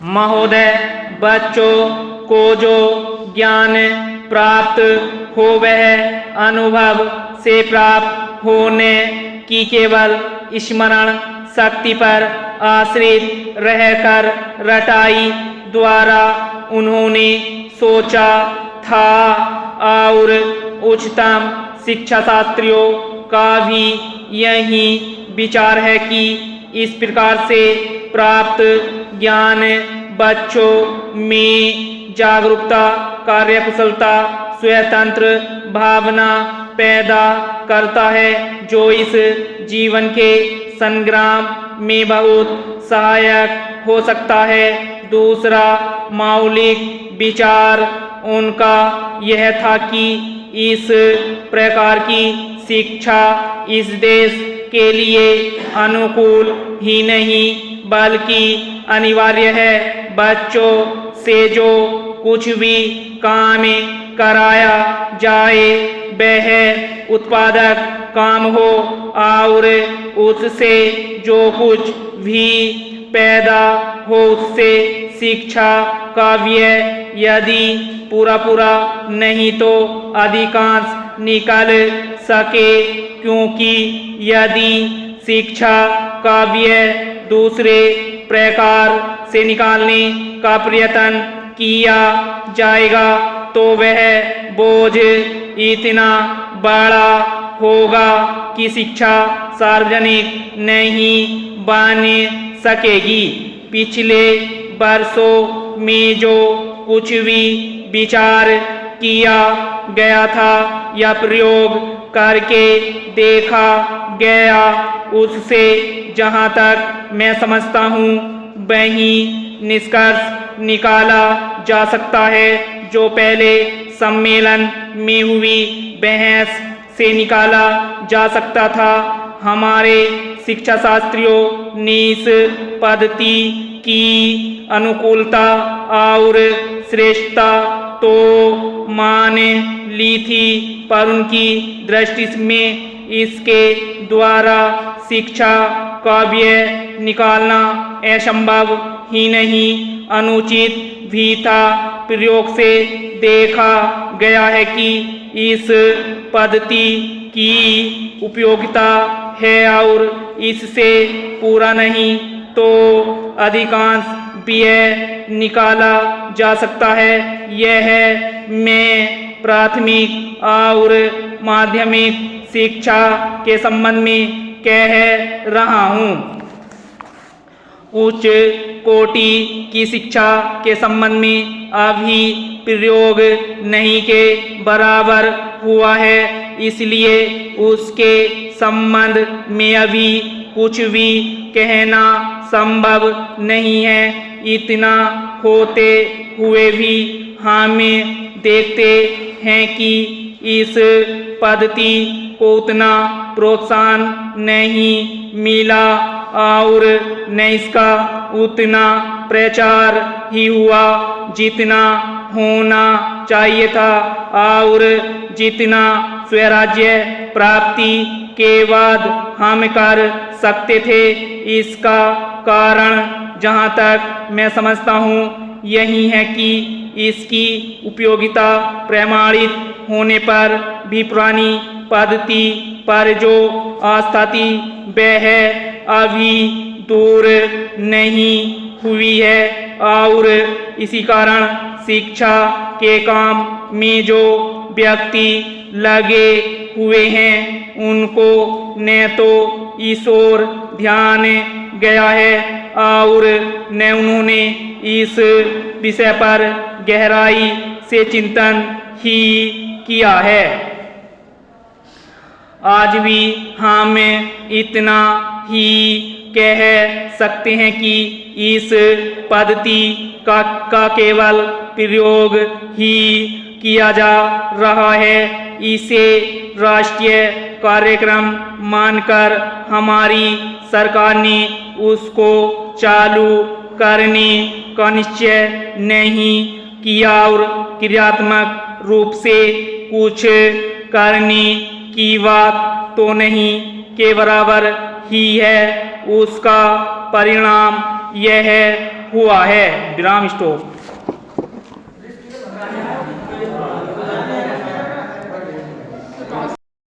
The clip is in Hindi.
महोदय, बच्चों को जो ज्ञान प्राप्त हो वह अनुभव से प्राप्त होने की केवल स्मरण शक्ति पर आश्रित रहकर रटाई द्वारा उन्होंने सोचा था और उच्चतम शिक्षा शास्त्रियों का भी यही विचार है कि इस प्रकार से प्राप्त ज्ञान बच्चों में जागरूकता, कार्यकुशलता, स्वतंत्र भावना पैदा करता है, जो इस जीवन के संग्राम में बहुत सहायक हो सकता है। दूसरा मौलिक विचार उनका यह था कि इस प्रकार की शिक्षा इस देश के लिए अनुकूल ही नहीं बल्कि अनिवार्य है। बच्चों से जो कुछ भी काम कराया जाए वह उत्पादक काम हो और उससे जो कुछ भी पैदा हो उससे शिक्षा का व्यय यदि पूरा नहीं तो अधिकांश निकल सके, क्योंकि यदि शिक्षा का व्यय दूसरे प्रकार से निकालने का प्रयत्न किया जाएगा तो वह बोझ इतना बड़ा होगा कि शिक्षा सार्वजनिक नहीं बन सकेगी। पिछले वर्षों में जो कुछ भी विचार किया गया था या प्रयोग करके देखा गया उससे जहाँ तक मैं समझता हूँ वही निष्कर्ष निकाला जा सकता है जो पहले सम्मेलन में हुई बहस से निकाला जा सकता था। हमारे शिक्षा शास्त्रियों ने इस पद्धति की अनुकूलता और श्रेष्ठता तो मान ली थी, पर उनकी दृष्टि में इसके द्वारा शिक्षा का व्यय निकालना असंभव ही नहीं अनुचित भी था। प्रयोग से देखा गया है कि इस पद्धति की उपयोगिता है और इससे पूरा नहीं तो अधिकांश व्यय निकाला जा सकता है। यह मैं प्राथमिक और माध्यमिक शिक्षा के संबंध में कह रहा हूँ। उच्च कोटि की शिक्षा के संबंध में अभी प्रयोग नहीं के बराबर हुआ है, इसलिए उसके संबंध में अभी कुछ भी कहना संभव नहीं है। इतना होते हुए भी हम देखते हैं कि इस पद्धति को उतना प्रोत्साहन नहीं मिला और न इसका उतना प्रचार ही हुआ जितना होना चाहिए था और जितना स्वराज्य प्राप्ति के बाद हम कर सकते थे। इसका कारण जहाँ तक मैं समझता हूँ यही है कि इसकी उपयोगिता प्रमाणित होने पर भी पुरानी पद्धति पर जो आस्था थी वह अभी दूर नहीं हुई है और इसी कारण शिक्षा के काम में जो व्यक्ति लगे हुए हैं उनको न तो इस ओर ध्यान गया है और न उन्होंने इस विषय पर गहराई से चिंतन ही किया है। आज भी हम इतना ही कह सकते हैं कि इस पद्धति का केवल प्रयोग ही किया जा रहा है। इसे राष्ट्रीय कार्यक्रम मानकर हमारी सरकार ने उसको चालू करने का निश्चय नहीं किया और क्रियात्मक रूप से कुछ करने की बात तो नहीं के बराबर ही है। उसका परिणाम यह हुआ है। विराम स्टॉप।